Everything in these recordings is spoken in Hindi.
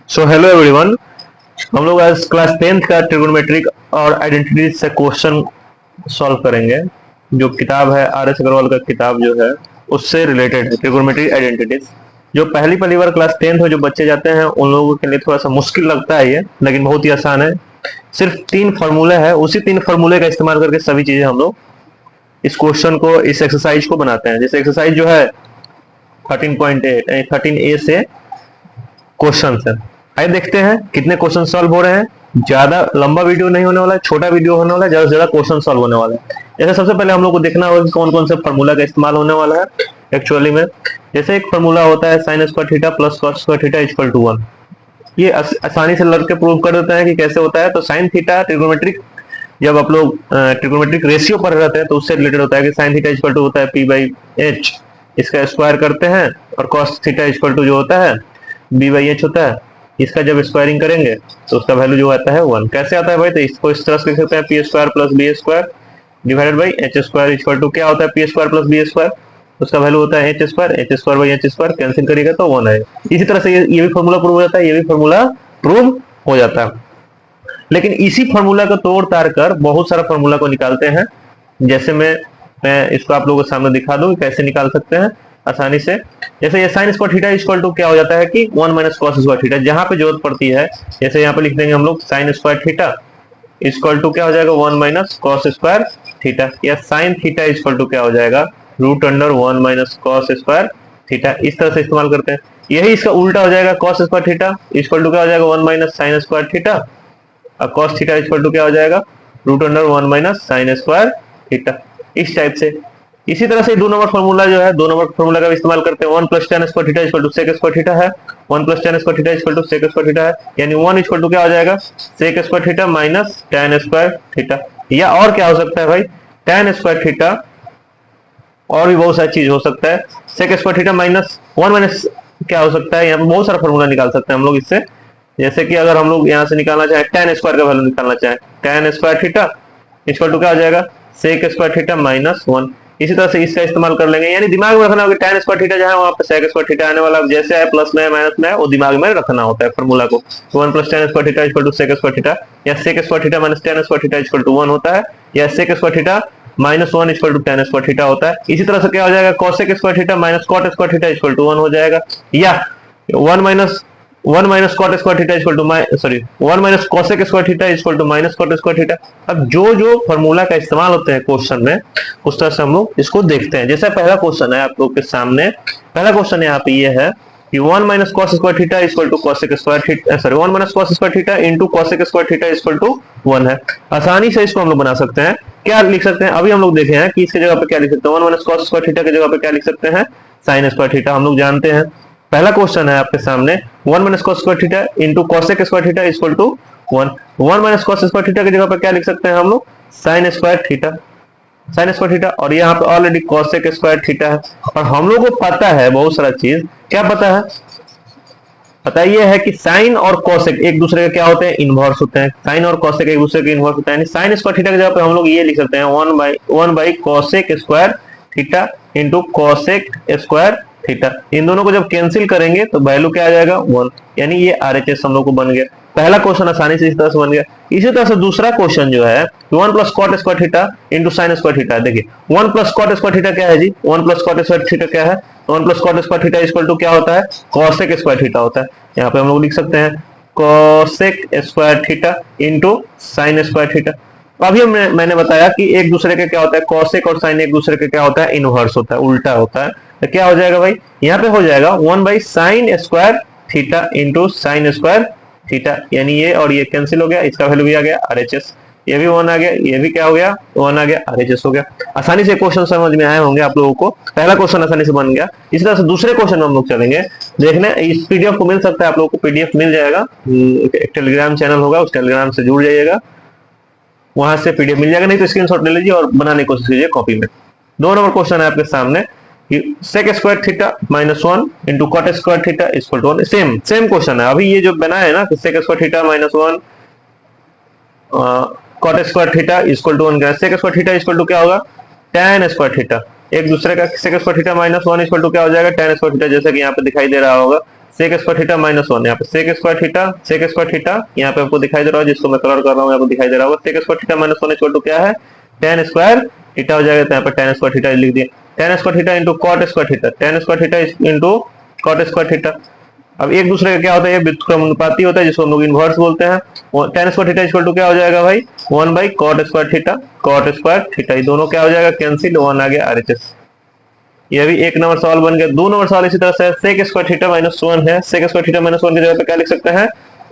So hello everyone. हम लोग आज क्लास 10th का ट्रिगोनोमेट्रिक और आइडेंटिटी से क्वेश्चन सॉल्व करेंगे। जो किताब है आर एस अग्रवाल का किताब जो है उससे रिलेटेड है ट्रिगोनोमेट्रिक आइडेंटिटीज। जो पहली पहली बार क्लास 10th में जो बच्चे जाते हैं उन लोगों के लिए थोड़ा सा मुश्किल लगता है ये, लेकिन बहुत ही आसान है। सिर्फ 3 फार्मूले है, उसी 3 फार्मूले का इस्तेमाल करके सभी चीजें हम लोग इस क्वेश्चन को, इस एक्सरसाइज को बनाते हैं। जैसे एक्सरसाइज जो है 13.8 13A से क्वेश्चन है। आइए देखते हैं कितने क्वेश्चन सॉल्व हो रहे हैं। ज्यादा लंबा वीडियो नहीं होने वाला है, छोटा वीडियो होने वाला है, ज्यादा से ज्यादा क्वेश्चन सॉल्व होने वाला है। जैसे सबसे पहले हम लोग को देखना होगा कि कौन कौन से फार्मूला का इस्तेमाल होने वाला है एक्चुअली में। जैसे एक फार्मूला होता है sine square theta plus cos square theta equal to 1। ये आसानी से लड़के प्रूव कर देते हैं कि कैसे होता है। तो साइन थीटा ट्रिगोनोमेट्रिक, जब आप लोग ट्रिगोनोमेट्रिक रेशियो पढ़ रहते हैं तो उससे रिलेटेड होता है कि साइन थीटा इक्वल टू होता है p/h, इसका स्क्वायर करते हैं, और कॉस थीटा इक्वल टू जो होता है b/h होता है। इसका जब स्क्वायरिंग करेंगे तो उसका वैल्यू जो आता है 1। कैसे आता है भाई? तो इसको इस तरह से लिख सकते हैं p square plus B square divided by H square equal to क्या होता है p square plus B square, उसका वैल्यू होता है h square by H square, cancel करिएगा तो 1 आएगा। इसी तरह से ये भी फॉर्मूला प्रूव हो जाता है, ये भी फॉर्मूला प्रूव हो जाता है। लेकिन इसी फॉर्मूला को तोड़ ताड़ कर बहुत सारा फॉर्मूला को निकालते हैं। जैसे मैं इसको आप लोगों के सामने दिखा दूं कैसे निकाल सकते हैं आसानी से। जैसे ये sine square theta equal to क्या हो जाता है कि 1 माइनस कॉस स्क्वायर थीटा, जहां पे जरूरत पड़ती है। जैसे यहाँ पे लिख देंगे हम लोग sine square theta equal to क्या हो जाएगा 1 माइनस कॉस स्क्वायर थीटा, या साइन थीटा इक्वल टू क्या हो जाएगा root under 1 minus cos square theta. इस तरह से इस्तेमाल करते हैं। यही इसका उल्टा हो जाएगा, cos square theta equal to क्या हो जाएगा 1 माइनस साइन स्क्वायर थीटा, और कॉस थीटा इक्वल टू क्या हो जाएगा root under 1 minus sine square theta. इस टाइप से। इसी तरह से 2 नंबर फॉर्मूला जो है 2 नंबर फॉर्मूला का इस्तेमाल करते हैं। 1 plus tan square theta equal to sec square theta है, 1 plus tan square theta equal to sec square theta है, यानी 1 इक्वल टू क्या हो जाएगा sec square theta minus tan square theta. या और क्या हो सकता है भाई, टेन स्क्वायर थीटा, और भी बहुत सारी चीज हो सकता है। Sec square theta minus 1 minus क्या हो सकता है, यहाँ पे बहुत सारा फॉर्मूला निकाल सकते हैं हम लोग इससे। जैसे कि अगर हम लोग यहाँ से निकालना चाहे टेन स्क्वायर का वैल्यू निकालना चाहे, tan square theta equal to क्या हो जाएगा सेक स्क्वायर थीटा माइनस 1। इसी तरह से इसका इस्तेमाल कर लेंगे। यानी दिमाग में रखना होगा टेन स्क्वायर थीटा जहां वहां पे सेक स्क्वायर थीटा आने वाला, जैसे है प्लस में माइनस में वो दिमाग में रखना होता है फॉर्मूला को। 1 plus tan square theta equal to sec square theta, या sec square theta minus tan square theta equal to 1 होता है, या sec square theta minus 1 equal to tan square theta होता है। इसी तरह से क्या हो जाएगा cosec square theta minus cot square theta equal to 1 हो जाएगा, या 1 minus cot square theta equal to sorry 1 minus cosec square theta equal to minus cot square theta. अब जो जो फॉर्मूला का इस्तेमाल होते हैं क्वेश्चन में उस तरह से हम लोग इसको देखते हैं। जैसा पहला क्वेश्चन है आप लोग के सामने, पहला क्वेश्चन यहाँ पे ये है कि 1 minus cos square theta equal to cosec square theta, sorry 1 minus cos square theta into cosec square theta equal to 1 है। आसानी से इसको हम लोग बना सकते हैं। क्या लिख सकते हैं अभी हम लोग देखे हैं कि इसकी जगह पे क्या लिख सकते हैं, 1 माइनस कॉस स्क्वायर थीटा की जगह पे क्या लिख सकते हैं साइन स्क्वायर थीटा। हम लोग जानते हैं पहला क्वेश्चन है आपके सामने 1 minus cos square theta into cosec square theta equal to 1। 1 minus cos square theta की जगह पे क्या लिख सकते हैं हम लोग sine square theta, sine square theta, और यहाँ पे ऑलरेडी कॉसेक स्क्वायर थीटा है। और हम लोग को पता है बहुत सारा चीज, क्या पता है, पता ये है कि साइन और कॉसेक एक दूसरे के क्या होते हैं इनवर्स होते हैं। साइन और कॉसेक एक दूसरे के इनवर्स होते हैं। साइन स्क्वायर थीटा की जगह पे हम लोग ये लिख सकते हैं 1 by cosec square theta into cosec square theta. इन दोनों को जब कैंसिल करेंगे तो वैल्यू क्या आ जाएगा 1, यानी ये आरएचएस हम लोग को बन गया। पहला क्वेश्चन आसानी से इस तरह से बन गया। इसी तरह से दूसरा क्वेश्चन जो है 1 plus cot square theta into sine square theta. देखिए 1 प्लस कॉट स्क्वायर थीटा क्या है जी, 1 प्लस कॉट स्क्वायर थीटा क्या है, 1 plus cot square theta equal to क्या होता है कॉसेक स्क्वायर थीटा होता है। यहाँ पे हम लोग लिख सकते हैं cosec square theta into sine square theta. अभी मैंने बताया कि एक दूसरे के क्या होता है कॉसेक और साइन एक दूसरे के क्या होता है इनवर्स होता है, उल्टा होता है। तो क्या हो जाएगा भाई, यहाँ पे हो जाएगा 1 by sine square theta into sine square theta, यानी ये और ये कैंसिल हो गया, इसका वैल्यू भी आ गया आरएचएस, ये भी 1 आ गया, ये भी क्या हो गया 1 आ गया, आरएचएस हो गया। आसानी से क्वेश्चन समझ में आए होंगे आप लोगों को। पहला क्वेश्चन आसानी से बन गया। इसी तरह से दूसरे क्वेश्चन में हम लोग चलेंगे देखने। इस पीडीएफ को मिल सकता है, आप लोगों को पीडीएफ मिल जाएगा, एक टेलीग्राम चैनल होगा, उस टेलीग्राम से जुड़ जाइएगा, वहां से पीडीएफ मिल जाएगा। नहीं तो स्क्रीनशॉट ले लीजिए और बनाने की कोशिश कीजिए कॉपी में। 2 नंबर क्वेश्चन है आपके सामने, sec square theta minus 1 into cot square theta equal to 1। Same question है। अभी ये जो बना है ना sec square theta minus 1 cot square theta equal to 1 का, sec square theta equal to क्या होगा tan स्क्वायर थीटा। एक दूसरे का sec square theta minus 1 equal to क्या हो जाएगा tan स्क्वायर थीटा, जैसा कि यहाँ पे दिखाई दे रहा होगा सेक स्क्वायर थीटा माइनस 1, यहाँ पे सेक स्क्वायर थीटा यहाँ पे आपको दिखाई दे रहा है, जिसको मैं कलर कर रहा हूँ यहाँ पे दिखाई दे रहा होगा। Sec square theta minus 1 equal to क्या है, tan स्क्वायर थीटा हो जाएगा। तो यहाँ पे tan स्क्वायर थीटा लिख दिया, tan square theta into cot square theta, tan square theta into cot square theta. अब एक दूसरे का क्या होता है, ये व्युत्क्रमानुपाती होता है, जिसको हम लोग इनवर्स बोलते हैं। tan square theta equal to क्या हो जाएगा भाई, 1 बाई कॉट स्क्वायर थीटा, ये दोनों क्या हो जाएगा, कैंसिल, 1 आ गया RHS। ये भी एक नंबर सवाल बन गया। 2 नंबर सवाल इसी तरह से सेक स्क्वायर थीटा माइनस 1 है, सेक स्क्वायर थीटा माइनस 1 की जगह पे क्या लिख सकते हैं,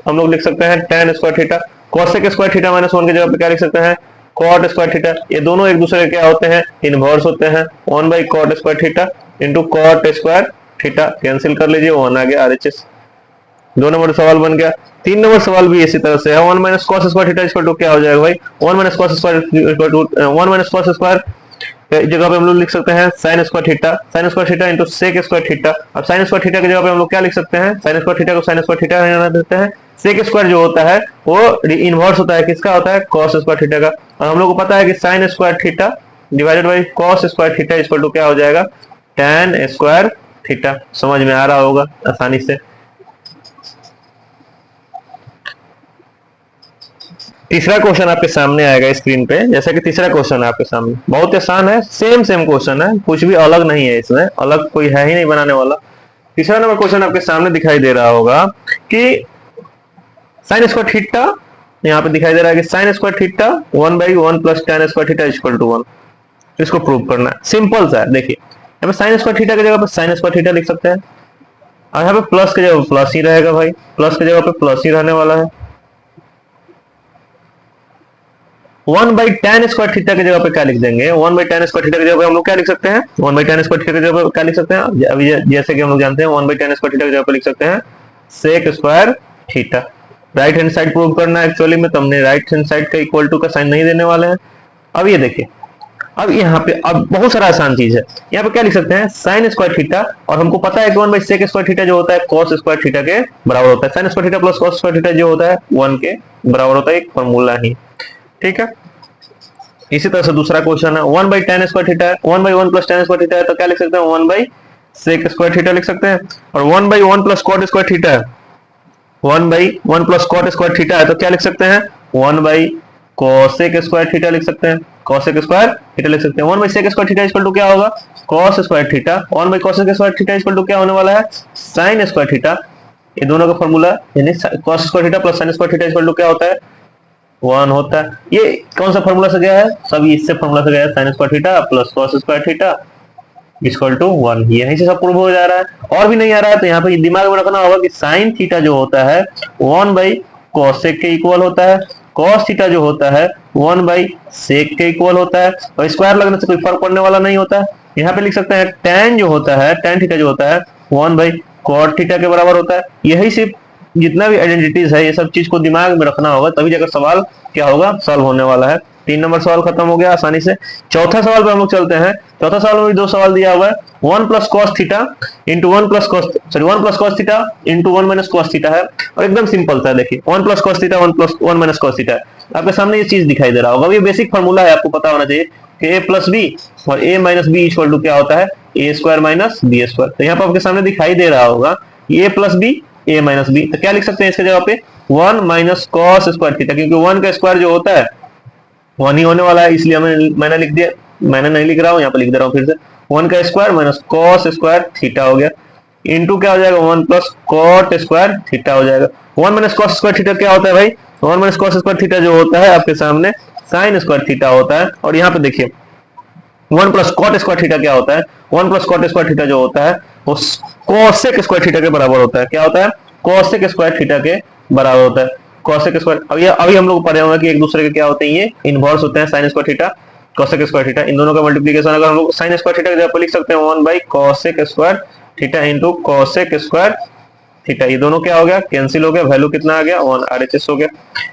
हम लोग लिख सकते हैं tan square theta. Cosec square theta minus 1 की जगह पे क्या लिख सकते हैं, कॉट स्क्वायर थीटा। ये दोनों एक दूसरे के क्या होते हैं, इनवर्स होते हैं। 1 by cot square theta into cot square theta, cancel कर लीजिए, 1 आ गया RHS। 2 नंबर सवाल बन गया। 3 नंबर सवाल भी इसी तरह से है। 1 minus cos square theta equal to क्या हो जाएगा भाई, 1 minus cos square equal to 1 minus cos square जगह पे हम लोग लिख सकते हैं sine square theta into sec square theta. अब साइन स्क्वायर थीटा की जगह पे हम लोग क्या लिख सकते हैं, साइन स्क्वायर थीटा को साइन स्क्वायर थीटा रहने देते हैं। सेक स्क्वायर जो होता है वो इनवर्स होता है, किसका होता है, कॉस स्क्वायर थीटा का। और हम लोग को पता है कि sine square theta divided by cos square theta equal to क्या हो जाएगा, टैन स्क्वायर थीटा। समझ में आ रहा होगा आसानी से। तीसरा क्वेश्चन आपके सामने आएगा स्क्रीन पे। जैसे कि तीसरा क्वेश्चन है आपके सामने, बहुत आसान है, सेम क्वेश्चन है, कुछ भी अलग नहीं है, इसमें अलग कोई है ही नहीं बनाने वाला। तीसरा नंबर क्वेश्चन आपके सामने दिखाई दे रहा होगा कि साइन स्क्वायर थीटा, यहाँ पे दिखाई दे रहा है कि sine square theta 1 by 1 plus tan square theta equal to 1। इसको प्रूव करना है, सिंपल सा है। देखिए यहाँ पे साइन स्क्वायर थीटा की जगह पे साइन स्क्वायर थीटा लिख सकते हैं, और यहाँ पे प्लस की जगह प्लस ही रहेगा भाई, प्लस की जगह पे प्लस ही रहने वाला है। 1 बाई tan स्क्वायर थीटा की जगह पे क्या लिख देंगे, 1 बाई tan स्क्वायर थीटा की जगह पे हम लोग क्या लिख सकते हैं, 1 बाई tan स्क्वायर थीटा की जगह पे क्या लिख सकते हैं, अभी जैसे कि हम लोग जानते हैं 1 बाई tan स्क्वायर थीटा की जगह पे लिख सकते हैं sec square theta. Right hand side prove करना है एक्चुअली में, तो हमने राइट हैंड साइड का इक्वल टू का साइन नहीं देने वाले हैं। अब ये देखिए, अब यहाँ पे अब बहुत सारा आसान चीज है। यहाँ पे क्या लिख सकते हैं, साइन स्क्वायर थीटा, और हमको पता है कि 1 बाई सेक स्क्वायर थीटा जो होता है कॉस स्क्वायर थीटा के बराबर होता है। Sine square theta plus cos square theta जो होता है 1 के बराबर होता है, एक फॉर्मूला ही, ठीक है। इसी तरह से दूसरा क्वेश्चन है 1 बाई tan स्क्वायर थीटा है, 1 by 1 plus tan square theta है, तो क्या लिख सकते हैं, 1 बाई सेक स्क्वायर थीटा लिख सकते हैं। और 1 by 1 plus cot square theta है, 1 by 1 plus cot square theta है, तो क्या लिख सकते हैं, 1 बाई कोसेक स्क्वायर थीटा लिख सकते हैं, कोसेक स्क्वायर थीटा लिख सकते हैं। 1 by sec square theta equal to क्या होगा, cos square theta. 1 by cosec square theta equal to क्या होने वाला है, साइन स्क्वायर थीटा। ये दोनों का फॉर्मूला यानी cos square theta plus sine square theta equal to क्या होता है, 1 होता है। ये कौन सा फॉर्मूला से गया है, सभी इससे फॉर्मूला से गया है, sin square theta plus cos square theta equal to 1। यहीं से सब प्रूव हो जा रहा है। और भी नहीं आ रहा है तो यहाँ पे दिमाग में रखना होगा कि sin थीटा जो होता है 1 बाई cosec के इक्वल होता है, cos थीटा जो होता है 1 बाई sec के इक्वल होता है, और स्क्वायर लगने से कोई फर्क पड़ने वाला नहीं होता है। यहाँ पे लिख सकते हैं tan जो होता है, tan थीटा जो होता है 1 बाई cot थीटा के बराबर होता है। यही सिर्फ जितना भी आइडेंटिटीज है, ये सब चीज को दिमाग में रखना होगा, तभी जाकर सवाल क्या होगा, सॉल्व होने वाला है। 3 नंबर सवाल खत्म हो गया आसानी से। चौथा सवाल पे हम लोग चलते हैं। चौथा सवाल में भी 2 सवाल दिया हुआ है, 1 plus cos theta into 1 plus cos theta into 1 minus cos theta है, और एकदम सिंपल सा है। देखिए 1 plus cos theta 1 minus cos theta है, आपके सामने ये चीज दिखाई दे रहा होगा। ये बेसिक फॉर्मूला है, आपको पता होना चाहिए कि a प्लस बी और a minus B equal to क्या होता है, a square minus B square. तो यहाँ पर आपके सामने दिखाई दे रहा होगा a plus B a minus B, तो क्या लिख सकते हैं इसके जगह पे 1 माइनस कॉस स्क्वायर थीटा, क्योंकि 1 का स्क्वायर जो होता है 1 ही होने वाला है, इसलिए मैंने लिख दिया, मैंने नहीं लिख रहा हूँ, यहाँ पे लिख दे रहा हूँ फिर से, 1 का square minus cos square theta हो गया, इंटू क्या हो जाएगा 1 प्लस कॉट स्क्वायर थीटा हो जाएगा। 1 माइनस कॉस स्क्वायर थीटा क्या होता है भाई, 1 माइनस कॉस स्क्वायर थीटा जो होता है आपके सामने साइन स्क्वायर थीटा होता है। और यहाँ पे देखिए 1 प्लस कॉट स्क्वायर थीटा क्या होता है, 1 प्लस कॉट स्क्वायर थीटा जो होता है वो कोसेक स्क्वायर थीटा के बराबर होता है। क्या होता है, कोसेक स्क्वायर थीटा के बराबर होता है। कोसेक स्क्वायर अभी हम लोग पढ़े होंगे कि एक दूसरे के क्या होते हैं, ये इनवर्स होते हैं, sine square theta cosec square theta. इन दोनों का मल्टीप्लिकेशन अगर हम लोग साइन स्क्वायर थीटा की जगह पर लिख सकते हैं 1 by cosec square theta into cosec square theta. ये दोनों क्या हो गया, कैंसिल हो गया, वैल्यू कितना आ गया 1 RHS हो गया।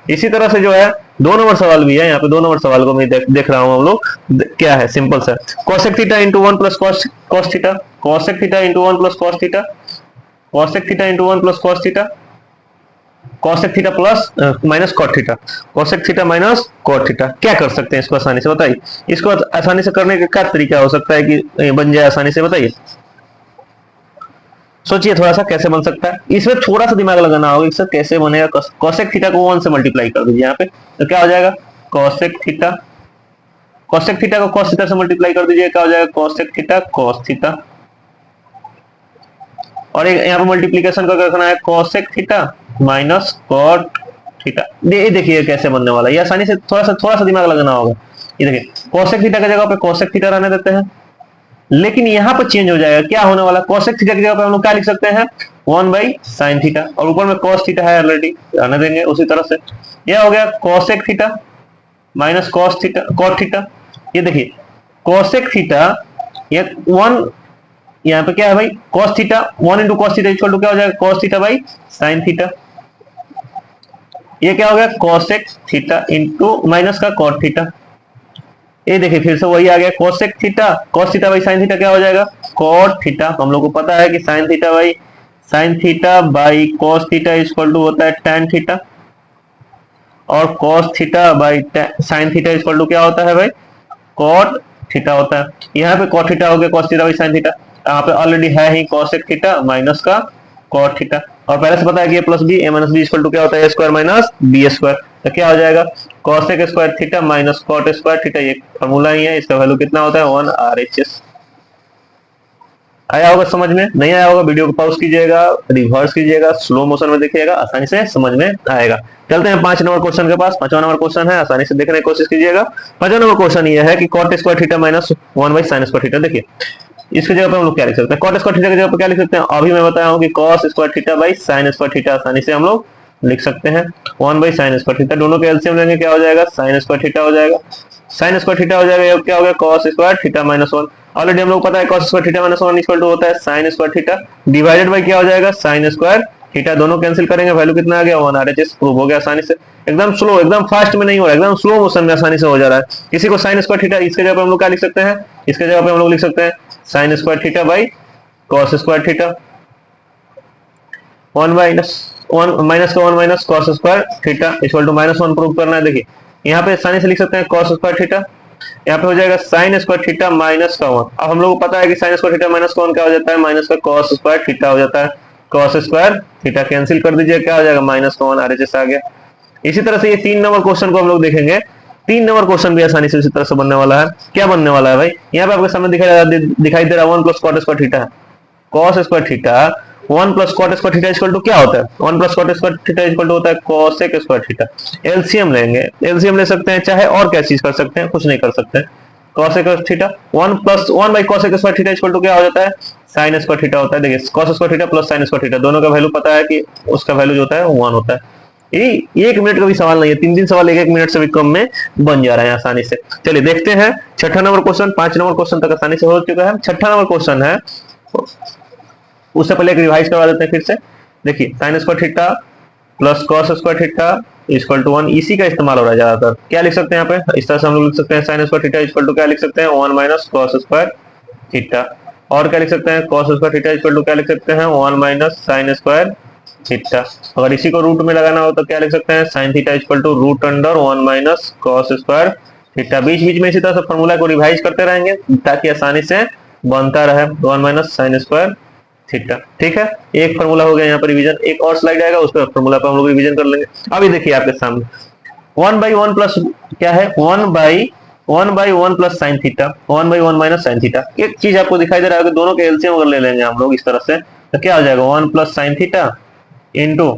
इसी तरह से जो है 2 नंबर सवाल भी है, यहाँ पे 2 नंबर सवाल को मैं देख रहा हूँ हम लोग क्या है, सिंपल सा cosec theta into 1 plus cos theta, cosec theta into 1 plus cos theta, cosec theta into 1 plus cos theta, cosec theta plus minus cot theta, cosec theta minus cot theta. क्या कर सकते हैं इसको आसानी से बताइए, इसको आसानी से करने का क्या तरीका हो सकता है कि बन जाए आसानी से, बताइए। सोचिए थोड़ा सा कैसे बन सकता है, इसमें थोड़ा सा दिमाग लगाना होगा कि सर कैसे बनेगा। कॉसेक थीटा को 1 से मल्टीप्लाई कर दीजिए यहाँ पे, तो क्या हो जाएगा कॉसेक थीटा, कॉसेक थीटा को कॉस थीटा से मल्टीप्लाई कर दीजिए, क्या हो जाएगा कॉसेक थीटा कॉस थीटा, और एक यहाँ पे मल्टीप्लीकेशन करके रखना है cosec theta minus cot theta. ये देखिए कैसे बनने वाला है, ये आसानी से थोड़ा सा दिमाग लगाना होगा। ये देखिए कॉसेक थीटा की जगह पे कॉसेक थीटा रहने देते हैं, लेकिन यहाँ पर चेंज हो जाएगा, क्या होने वाला कॉसेक थीटा की जगह पे हम लोग क्या लिख सकते हैं 1 बाई साइन थीटा, और ऊपर में कॉस थीटा है ऑलरेडी रहने देंगे उसी तरह से। यह हो गया cosec theta minus cos theta cot theta. ये देखिए कॉसेक थीटा ये 1, यहाँ पे क्या है भाई cos theta 1 into cos theta equal to क्या हो जाएगा cos theta by sine theta. ये क्या हो गया cosec थीटा इंटू माइनस का cot थीटा। ये देखिए फिर से वही आ गया cosec theta cos theta by sine theta क्या हो जाएगा cot थीटा। हम लोग को पता है कि sine theta by cos theta equal to होता है tan थीटा, और cos theta by sine theta equal to क्या होता है भाई cot थीटा होता है। यहाँ पे cot थीटा हो गया cos theta by sine theta, यहाँ पे ऑलरेडी है ही cosec थीटा माइनस का cot थीटा, और पहले से पता है कि a plus B A minus B equal to क्या होता है a square minus B square. तो क्या हो जाएगा cosec square theta minus cot square theta, ये फॉर्मूला ही है, इसका वैल्यू कितना होता है 1 RHS। आया होगा समझ में, नहीं आया होगा वीडियो को पॉज कीजिएगा, रिवर्स कीजिएगा, स्लो मोशन में देखिएगा, आसानी से समझ में आएगा। चलते हैं 5 नंबर क्वेश्चन के पास। 5वां नंबर क्वेश्चन है, आसानी से देखने की कोशिश कीजिएगा। 5वां नंबर क्वेश्चन ये है कि cot square theta minus 1 by sine square theta. देखिए इसकी जगह पे हम लोग क्या लिख सकते हैं cot स्क्वायर थीटा की जगह पे क्या लिख सकते हैं, अभी मैं बताया हूं कि cos square theta by sign square theta आसानी से हम लोग लिख सकते हैं 1 बाई साइन स्क्वायर थीटा। दोनों के एलसीएम लेंगे क्या हो जाएगा साइन स्क्वायर थीटा हो जाएगा, साइन स्क्वायर थीटा हो जाएगा, ये क्या हो गया cos square theta minus 1। Already हम लोग पता है cos square theta minus 1 equal to होता है sine square theta divided by क्या हो जाएगा साइन स्क्वायर थीटा। दोनों कैंसिल करेंगे, वैल्यू कितना आ गया 1 RHS। प्रूव हो गया आसानी से, एकदम स्लो, एकदम फास्ट में नहीं हो रहा है, एकदम स्लो मोशन में आसानी से हो जा रहा है। किसी को साइन स्क्वायर थीटा इसके जगह पे हम लोग क्या लिख सकते हैं, इसके जगह पे हम लोग लिख सकते हैं sine square theta by cos square theta 1 minus 1 minus का 1 minus cos square theta equal to minus 1 prove करना है। देखिए यहाँ पे आसानी से लिख सकते हैं cos स्क्वायर थीटा, यहाँ पे हो जाएगा साइन स्क्वायर थीटा माइनस का 1। अब हम लोग को पता है कि साइन स्क्वायर थीटा माइनस का 1 क्या हो जाता है माइनस का cos स्क्वायर थीटा हो जाता है, cos स्क्वायर थीटा कैंसिल कर दीजिए, क्या हो जाएगा माइनस का 1 RHS आ गया। इसी तरह से ये 3 नंबर क्वेश्चन को हम लोग देखेंगे। 3 नंबर क्वेश्चन भी आसानी से इसी तरह से बनने वाला है। क्या बनने वाला है भाई, यहाँ पे आपके सामने दिखाई दे रहा है 1 प्लस cot स्क्वायर थीटा है, cos square theta 1 plus cot square theta equal to क्या होता है 1 plus cot square theta equal to होता है cosec स्क्वायर थीटा। एलसीएम लेंगे, एलसीएम ले सकते हैं, चाहे और क्या चीज कर सकते हैं, कुछ नहीं कर सकते हैं। cosec theta 1 plus 1 by cosec square theta equal to क्या हो जाता है sin स्क्वायर थीटा होता है। देखिए cos square theta plus sin square theta दोनों का वैल्यू पता है कि उसका वैल्यू जो होता है 1 होता है। ये 1 मिनट का भी सवाल नहीं है, 3 सवाल 1 मिनट से भी कम में बन जा रहा है आसानी से। चलिए देखते हैं 6ठा नंबर क्वेश्चन। 5 नंबर क्वेश्चन तक आसानी से हो चुका है, 6ठा नंबर क्वेश्चन है, उससे पहले एक रिवाइज करवा देते हैं फिर से। देखिए sine square theta plus cos square theta equal to 1, इसी का इस्तेमाल हो रहा है ज्यादातर। क्या लिख सकते हैं यहाँ पे, इस तरह से हम लोग लिख सकते हैं sine square theta equal to क्या लिख सकते हैं 1 माइनस cos स्क्वायर थीटा, और क्या लिख सकते हैं cos square theta equal to क्या लिख सकते हैं 1 माइनस साइन स्क्वायर थीटा। अगर इसी को रूट में लगाना हो तो क्या लिख सकते हैं sine theta equal to root under 1 minus cos square theta. बीच बीच में इसी तरह से फॉर्मूला को रिवाइज करते रहेंगे ताकि आसानी से बनता रहे 1 माइनस साइन स्क्वायर थीटा। ठीक है, एक फॉर्मूला हो गया यहाँ पर रिवीजन, एक और स्लाइड आएगा उस पर फॉर्मूला पर हम लोग रिवीजन कर लेंगे। अभी देखिए आपके सामने 1 बाई 1 प्लस क्या है 1 by 1 plus sine theta 1 by 1 minus sine theta. एक चीज आपको दिखाई दे रहा है कि दोनों के एलसीएम अगर ले लेंगे हम लोग इस तरह से तो क्या हो जाएगा 1 plus sine theta into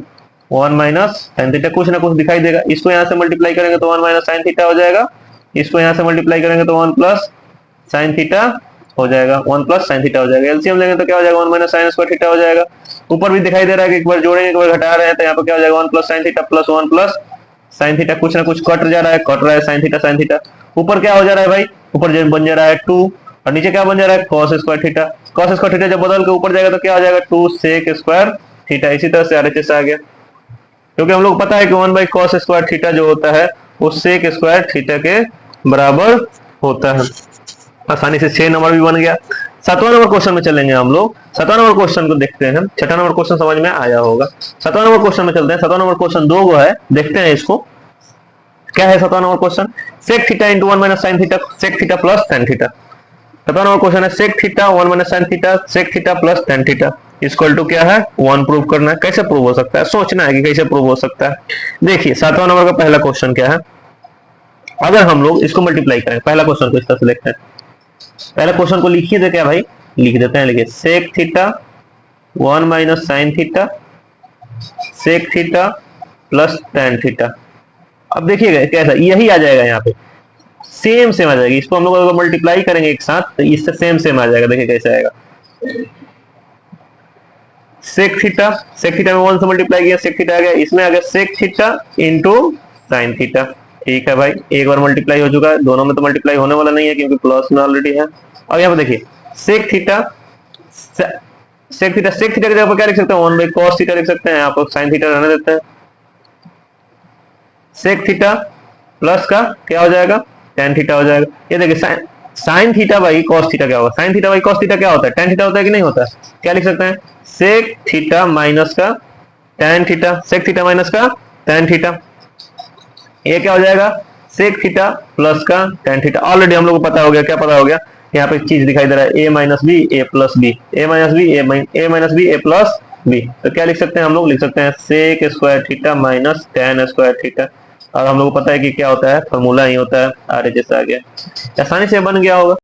1 minus sine theta, कुछ ना कुछ दिखाई देगा। इसको यहाँ से मल्टीप्लाई करेंगे तो 1 माइनस साइन थीटा हो जाएगा, इसको यहाँ से मल्टीप्लाई करेंगे तो 1 प्लस साइन थीटा हो जाएगा, 1 प्लस साइन थीटा हो जाएगा। एलसीएम लेंगे तो क्या हो जाएगा 1 माइनस साइन स्क्वायर थीटा हो जाएगा। ऊपर भी दिखाई दे रहा है कि एक बार जोड़ेंगे एक बार घटा रहे हैं तो यहाँ पर क्या हो जाएगा 1 plus sine theta plus 1 plus sine theta, कुछ ना कुछ कट जा रहा है साइन थीटा। ऊपर क्या हो जा रहा है भाई, ऊपर बन जा रहा है 2 और नीचे क्या बन जा रहा है cos square theta. cos square theta जब बदल के ऊपर जाएगा तो क्या हो जाएगा 2 sec स्क्वायर थीटा। इसी तरह से RHS आ गया, क्योंकि हम लोग पता है कि 1 बाई cos स्क्वायर थीटा जो होता है वो sec स्क्वायर थीटा के बराबर होता है। आसानी से 6 नंबर भी बन गया। 7वां नंबर क्वेश्चन में चलेंगे हम लोग। 7वां नंबर क्वेश्चन को देखते हैं। 6ठा नंबर क्वेश्चन समझ में आया होगा। 7वां नंबर क्वेश्चन में चलते हैं। 7वां नंबर क्वेश्चन 2 गो है, देखते हैं इसको क्या है। 7वां number question sec theta into 1 minus sine theta sec theta plus tan theta. 7वां नंबर क्वेश्चन है sec theta 1 minus sine theta sec theta plus tan theta. Equal to क्या है 1 प्रूव करना है। कैसे प्रूव हो सकता है, सोचना है कि कैसे प्रूव हो सकता है। देखिए 7वां नंबर का पहला क्वेश्चन क्या है, अगर हम लोग इसको मल्टीप्लाई करें, पहला क्वेश्चन को इस तरह से लिखते हैं, पहला क्वेश्चन को लिखिए तो क्या भाई लिख देते हैं, लिखिए sec theta 1 minus sine theta sec theta plus tan theta. अब देखिएगा कैसा यही आ जाएगा, यहाँ पे सेम सेम आ जाएगी। इसको हम लोग अगर मल्टीप्लाई करेंगे एक साथ तो इससे सेम सेम आ जाएगा। देखिए कैसे आएगा, सेक थीटा में 1 से मल्टीप्लाई किया, सेक थीटा आ गया, इसमें आ गया sec theta into sine theta. ठीक है भाई, एक बार मल्टीप्लाई हो चुका है, दोनों में तो मल्टीप्लाई होने वाला नहीं है क्योंकि प्लस में ऑलरेडी है। अब यहाँ पे देखिए सेक थीटा की जगह पर क्या लिख सकते हैं, 1 बाई कॉस थीटा लिख सकते हैं, यहाँ पर साइन थीटा रहने देते हैं। सेक थीटा प्लस का क्या हो जाएगा tan थीटा हो जाएगा। ये देखिए sign theta by cos theta क्या होगा, sign theta by cos theta क्या होता है, tan थीटा होता है कि नहीं होता है। क्या लिख सकते हैं, सेक थीटा माइनस का tan theta, sec theta minus का tan थीटा। ये क्या हो जाएगा, सेक थीटा प्लस का tan थीटा। ऑलरेडी हम लोग को पता हो गया, क्या पता हो गया, यहाँ पे एक चीज दिखाई दे रहा है, a minus B A plus B, A minus B A minus B A plus B. तो क्या लिख सकते हैं, हम लोग लिख सकते हैं sec square theta minus tan square theta. और हम लोग को पता है कि क्या होता है, फॉर्मूला ही होता है, आर जैसा आ गया, आसानी से बन गया होगा।